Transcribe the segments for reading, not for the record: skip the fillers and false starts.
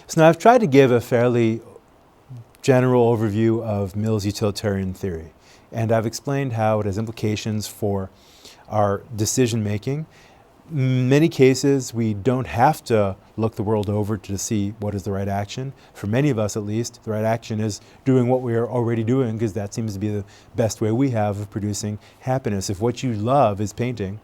So now I've tried to give a fairly general overview of Mill's utilitarian theory, and I've explained how it has implications for our decision making. In many cases, we don't have to look the world over to see what is the right action. For many of us, at least, the right action is doing what we are already doing, because that seems to be the best way we have of producing happiness. If what you love is painting,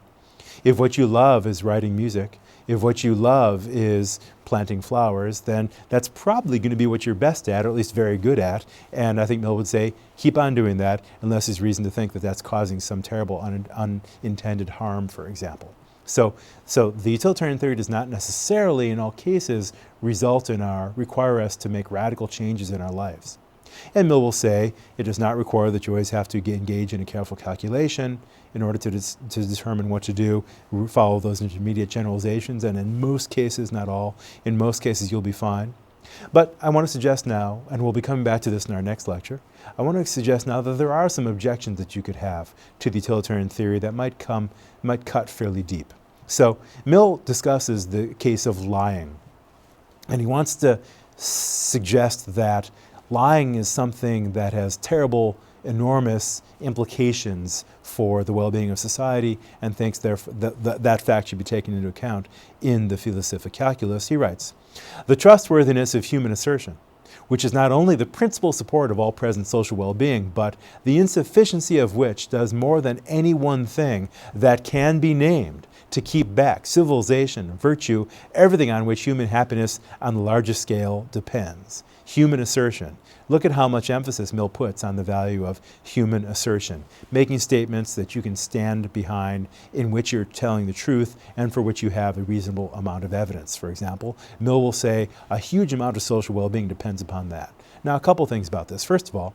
if what you love is writing music, if what you love is planting flowers, then that's probably going to be what you're best at, or at least very good at. And I think Mill would say, keep on doing that, unless there's reason to think that that's causing some terrible unintended harm, for example. So the utilitarian theory does not necessarily, in all cases, require us to make radical changes in our lives. And Mill will say it does not require that you always have to engage in a careful calculation in order to determine what to do, follow those intermediate generalizations, and in most cases, not all, in most cases you'll be fine. But I want to suggest now, and we'll be coming back to this in our next lecture, I want to suggest now that there are some objections that you could have to the utilitarian theory that might cut fairly deep. So Mill discusses the case of lying, and he wants to suggest that lying is something that has terrible, enormous implications for the well-being of society, and thinks that fact should be taken into account in the philosophic calculus. He writes, "The trustworthiness of human assertion, which is not only the principal support of all present social well-being, but the insufficiency of which does more than any one thing that can be named to keep back civilization, virtue, everything on which human happiness on the largest scale depends." Human assertion. Look at how much emphasis Mill puts on the value of human assertion, making statements that you can stand behind, in which you're telling the truth, and for which you have a reasonable amount of evidence. For example, Mill will say a huge amount of social well-being depends upon that. Now, a couple things about this. First of all,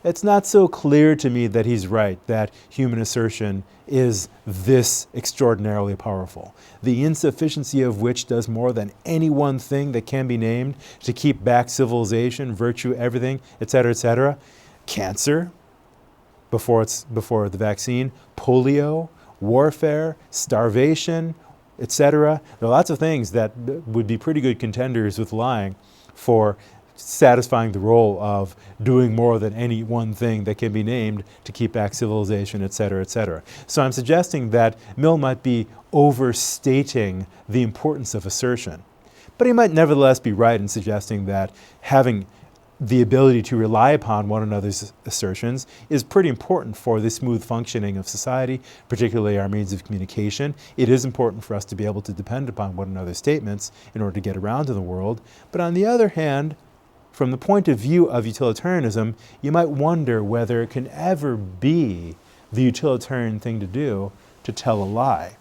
it's not so clear to me that he's right, that human assertion is this extraordinarily powerful, the insufficiency of which does more than any one thing that can be named to keep back civilization, virtue, everything, etc., etc. Cancer, before the vaccine, polio, warfare, starvation, etc. There are lots of things that would be pretty good contenders with lying for satisfying the role of doing more than any one thing that can be named to keep back civilization, etc., etc. So I'm suggesting that Mill might be overstating the importance of assertion, but he might nevertheless be right in suggesting that having the ability to rely upon one another's assertions is pretty important for the smooth functioning of society, particularly our means of communication. It is important for us to be able to depend upon one another's statements in order to get around in the world. But on the other hand, from the point of view of utilitarianism, you might wonder whether it can ever be the utilitarian thing to do to tell a lie.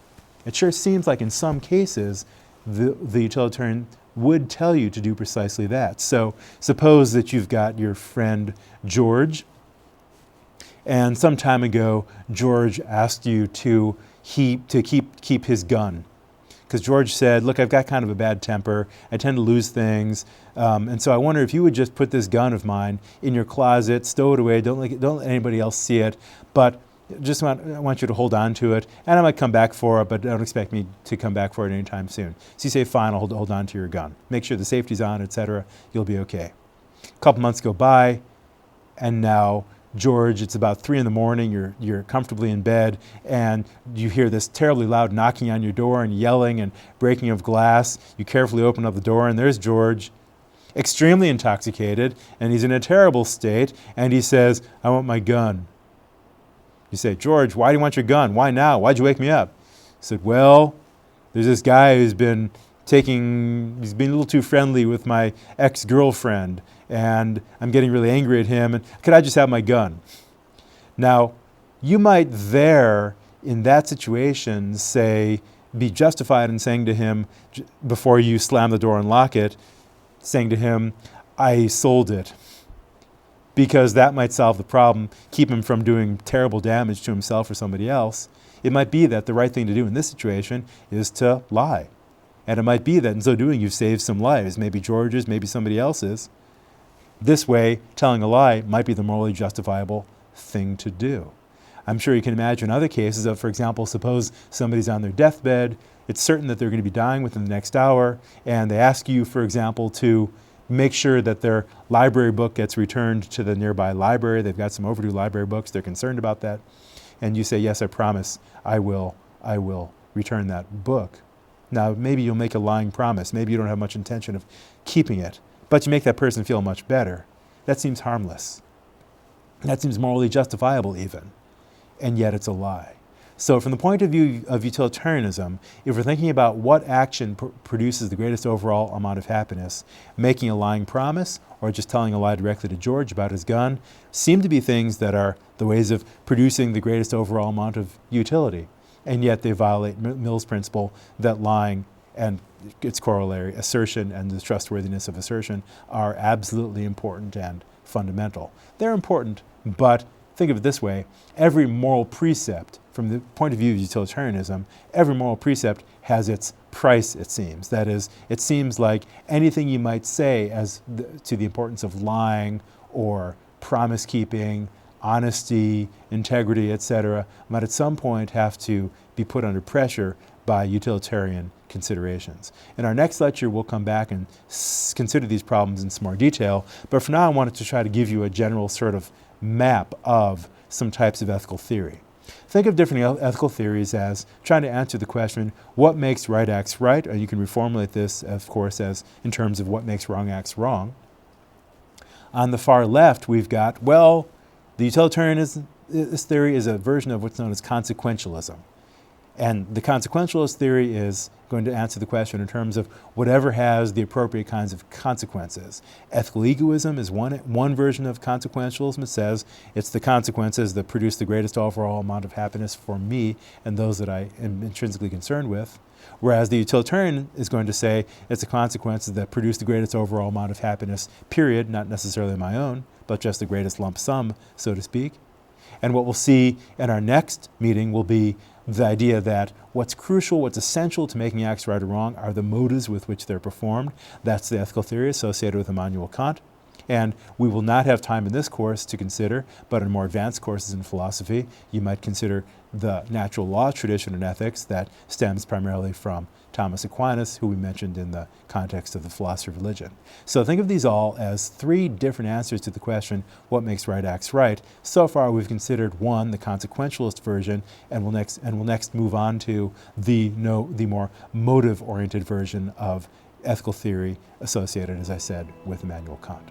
It sure seems like in some cases the utilitarian would tell you to do precisely that. So suppose that you've got your friend George, and some time ago George asked you to keep his gun. Because George said, look, I've got kind of a bad temper, I tend to lose things, and so I wonder if you would just put this gun of mine in your closet, stow it away, don't let anybody else see it, but I want you to hold on to it, and I might come back for it, but don't expect me to come back for it anytime soon. So you say, fine, I'll hold on to your gun. Make sure the safety's on, etc. You'll be okay. A couple months go by, and now George, it's about 3 a.m, you're comfortably in bed, and you hear this terribly loud knocking on your door and yelling and breaking of glass. You carefully open up the door, and there's George, extremely intoxicated, and he's in a terrible state, and he says, I want my gun. You say, George, why do you want your gun? Why now? Why'd you wake me up? He said, well, there's this guy who's been he's been a little too friendly with my ex-girlfriend, and I'm getting really angry at him, and could I just have my gun? Now, you might in that situation, be justified in saying to him, before you slam the door and lock it, saying to him, I sold it. Because that might solve the problem, keep him from doing terrible damage to himself or somebody else. It might be that the right thing to do in this situation is to lie. And it might be that in so doing you've saved some lives, maybe George's, maybe somebody else's. This way, telling a lie might be the morally justifiable thing to do. I'm sure you can imagine other cases of, for example, suppose somebody's on their deathbed it's certain that they're going to be dying within the next hour, and they ask you, for example, to make sure that their library book gets returned to the nearby library. They've got some overdue library books. They're concerned about that. And you say, yes, I promise I will return that book. Now, maybe you'll make a lying promise. Maybe you don't have much intention of keeping it, but you make that person feel much better. That seems harmless. That seems morally justifiable even, and yet it's a lie. So from the point of view of utilitarianism, if we're thinking about what action produces the greatest overall amount of happiness, making a lying promise or just telling a lie directly to George about his gun seem to be things that are the ways of producing the greatest overall amount of utility. And yet they violate Mill's principle that lying and its corollary, assertion and the trustworthiness of assertion, are absolutely important and fundamental. They're important, but think of it this way: every moral precept, from the point of view of utilitarianism, every moral precept has its price, it seems. That is, it seems like anything you might say to the importance of lying or promise keeping, honesty, integrity, etc., might at some point have to be put under pressure by utilitarian considerations. In our next lecture, we'll come back and consider these problems in some more detail, but for now I wanted to try to give you a general sort of map of some types of ethical theory. Think of different ethical theories as trying to answer the question, what makes right acts right? Or you can reformulate this, of course, as in terms of what makes wrong acts wrong. On the far left, we've got, well, the utilitarianist theory is a version of what's known as consequentialism. And the consequentialist theory is going to answer the question in terms of whatever has the appropriate kinds of consequences. Ethical egoism is one version of consequentialism. It says it's the consequences that produce the greatest overall amount of happiness for me and those that I am intrinsically concerned with. Whereas the utilitarian is going to say it's the consequences that produce the greatest overall amount of happiness, period, not necessarily my own, but just the greatest lump sum, so to speak. And what we'll see in our next meeting will be the idea that what's crucial, what's essential to making acts right or wrong are the motives with which they're performed. That's the ethical theory associated with Immanuel Kant. And we will not have time in this course to consider, but in more advanced courses in philosophy, you might consider the natural law tradition in ethics that stems primarily from Thomas Aquinas, who we mentioned in the context of the philosophy of religion. So think of these all as three different answers to the question, what makes right acts right? So far we've considered one, the consequentialist version, and we'll next move on to the more motive-oriented version of ethical theory associated, as I said, with Immanuel Kant.